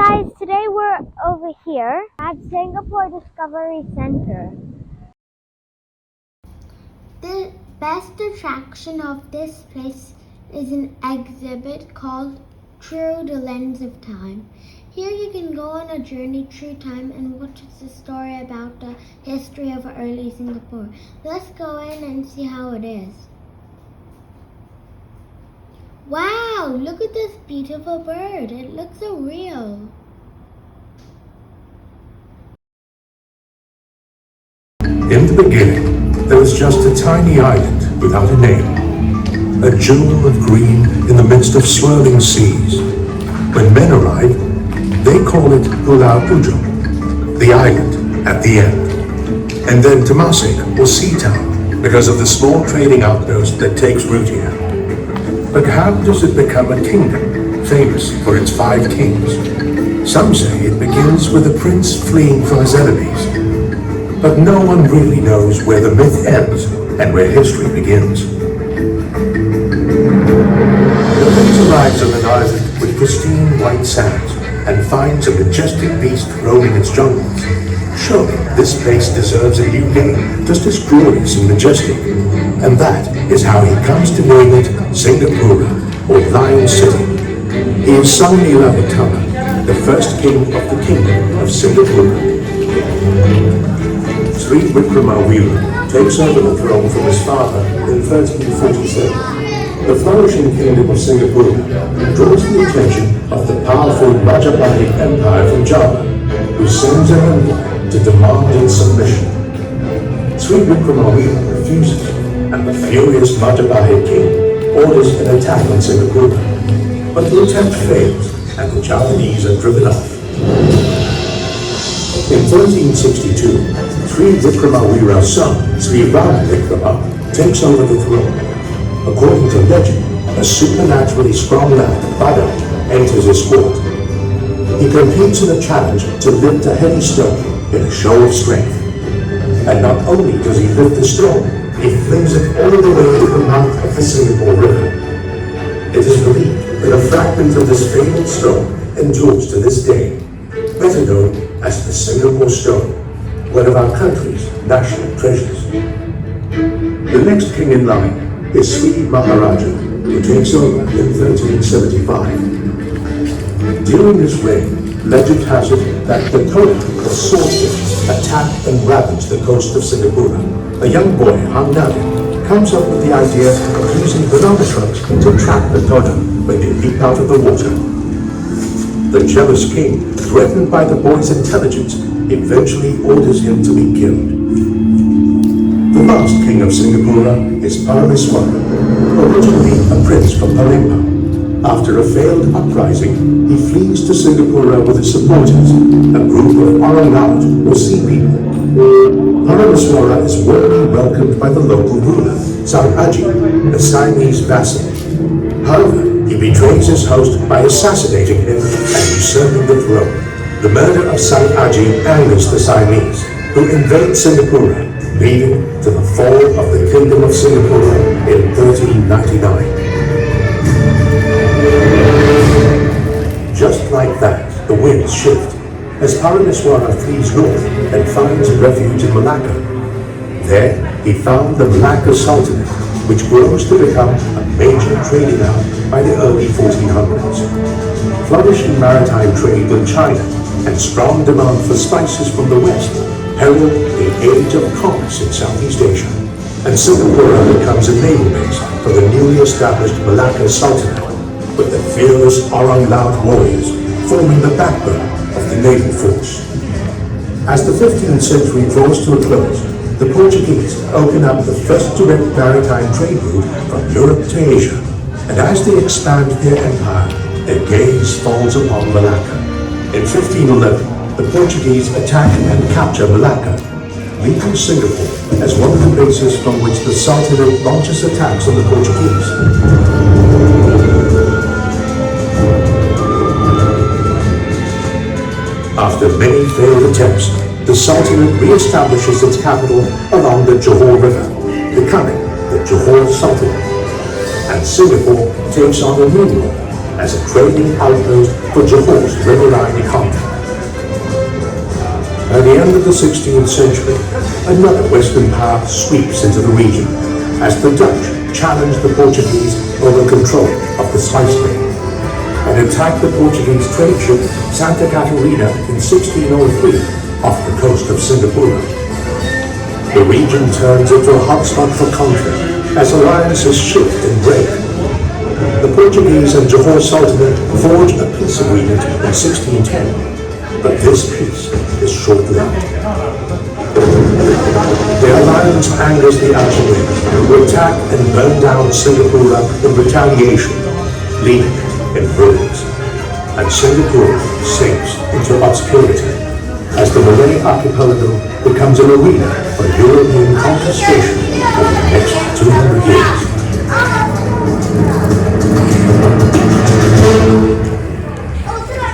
guys, today we're over here at Singapore Discovery Center. The best attraction of this place is an exhibit called Through the Lens of Time. Here you can go on a journey through time and watch the story about the history of early Singapore. Let's go in and see how it is. Wow, look at this beautiful bird. It looks so real. In the beginning, there was just a tiny island without a name, a jewel of green in the midst of swirling seas. When men arrive, they call it Pulau Ujung, the island at the end, and then Temasek or Sea Town because of the small trading outpost that takes root here. But how does it become a kingdom, famous for its 5 kings? Some say it begins with a prince fleeing from his enemies. But no one really knows where the myth ends and where history begins. The prince arrives on an island with pristine white sands and finds a majestic beast roaming its jungles. Surely this place deserves a new name just as glorious and majestic. And that is how he comes to name it Singapura, or Lion City. He is Sang-Nila-Utama, the first king of the kingdom of Singapura. Sri Wickrama takes over the throne from his father in 1347. The flourishing kingdom of Singapore draws the attention of the powerful Majapahit Empire from Java, who sends an envoy to demand its submission. Sri Wickrama refuses, and the furious Majapahit king orders an attack on Singapore. But the attempt fails, and the Javanese are driven off. In 1362, Sri Wickrama's son, Sri Rama Vikrama, takes over the throne. According to legend, a supernaturally strong lad, Badaj, enters his court. He competes in a challenge to lift a heavy stone in a show of strength. And not only does he lift the stone, he flings it all the way to the mouth of the Singapore River. It is believed that a fragment of this fabled stone endures to this day, better known as the Singapore Stone, one of our country's national treasures. The next king in line is Sri Maharaja, who takes over in 1375. During his reign, legend has it that the Totem, or swordfish, attacked and ravaged the coast of Singapore. A young boy, Hang Nabi, comes up with the idea of using binoculars to track the totem when they leap out of the water. The jealous king, threatened by the boy's intelligence, eventually orders him to be killed. The last king of Singapore is Parameswara, originally a prince from Palembang. After a failed uprising, he flees to Singapore with his supporters, a group of Orang Laut or sea people. Parameswara is warmly welcomed by the local ruler, Sang Aji, a Siamese vassal. However, he betrays his host by assassinating him and usurping the throne. The murder of Sang Aji angers the Siamese, who invade Singapore, leading to the fall of the Kingdom of Singapore in 1399. Just like that, the winds shift, as Parameswara flees north and finds refuge in Malacca. There, he found the Malacca Sultanate, which grows to become a major trading hub by the early 1400s. Flourishing maritime trade with China and strong demand for spices from the west herald the age of commerce in Southeast Asia, and Singapore becomes a naval base for the newly established Malacca Sultanate, with the fearless Orang Laut warriors forming the backbone of the naval force. As the 15th century draws to a close, the Portuguese open up the first direct maritime trade route from Europe to Asia, and as they expand their empire, their gaze falls upon Malacca. In 1511, the Portuguese attack and capture Malacca, leaving Singapore as one of the bases from which the Sultanate launches attacks on the Portuguese. After many failed attempts, the Sultanate re-establishes its capital along the Johor River, becoming the Johor Sultanate. And Singapore takes on a new role as a trading outpost for Johore's riverine economy. By the end of the 16th century, another Western power sweeps into the region as the Dutch challenge the Portuguese over control of the spice trade and attack the Portuguese trade ship Santa Catarina in 1603 off the coast of Singapore. The region turns into a hotspot for conflict as alliances shift and break. The Portuguese and Johor Sultanate forge a peace agreement in 1610, but this peace is short-lived. The alliance angers the Algerines, who attack and burn down Singapore in retaliation, leaving in ruins, and Singapore sinks into obscurity as the Malay archipelago becomes an arena for European confiscation over the next 200 years.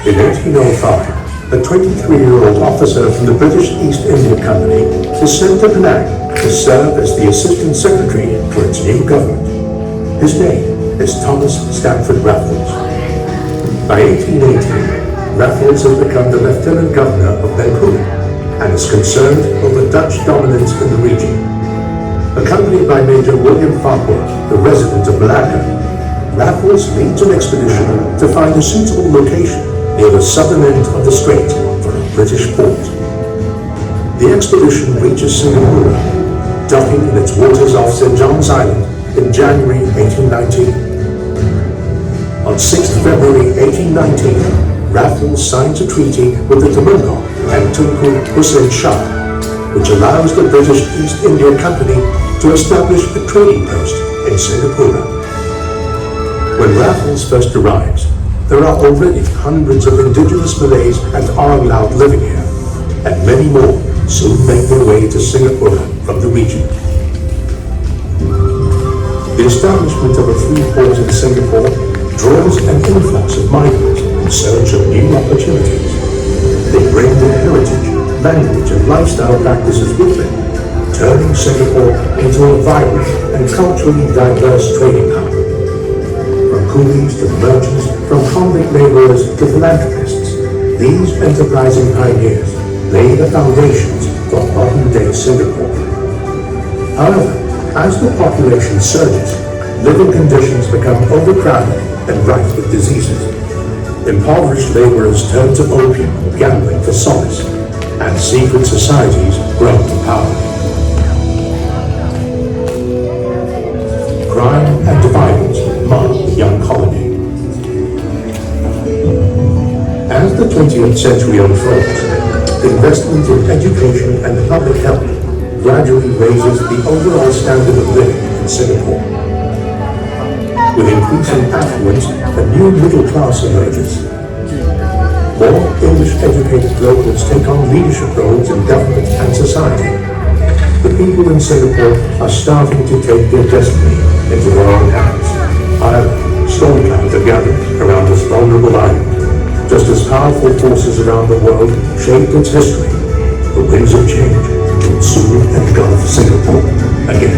In 1805, a 23-year-old officer from the British East India Company was sent to Penang to serve as the Assistant Secretary for its new government. His name is Thomas Stamford Raffles. By 1818, Raffles has become the Lieutenant Governor of Bencoolen and is concerned over Dutch dominance in the region. Accompanied by Major William Farquhar, the resident of Malacca, Raffles leads an expedition to find a suitable location near the southern end of the strait for a British port. The expedition reaches Singapore, docking in its waters off St. John's Island in January 1819. On 6th February 1819, Raffles signs a treaty with the Temenggong and Tunku Hussein Shah, which allows the British East India Company to establish a trading post in Singapore. When Raffles first arrives, there are already hundreds of indigenous Malays and Orang Laut living here, and many more soon make their way to Singapore from the region. The establishment of a free port in Singapore draws an influx of migrants in search of new opportunities. They bring their heritage, language, and lifestyle practices with them, turning Singapore into a vibrant and culturally diverse trading hub. From coolies to merchants, from convict laborers to philanthropists, these enterprising pioneers lay the foundations for modern-day Singapore. However, as the population surges, living conditions become overcrowded and rife with diseases. Impoverished laborers turn to opium, gambling for solace, and secret societies grow in power. Crime and violence mark the young colony. As the 20th century unfolds, investment in education and public health gradually raises the overall standard of living in Singapore. With increasing affluence, a new middle class emerges. More English-educated locals take on leadership roles in government and society. The people in Singapore are starting to take their destiny into their own hands. However, storm clouds are gathering around this vulnerable island. Just as powerful forces around the world shaped its history, the winds of change will soon engulf Singapore again.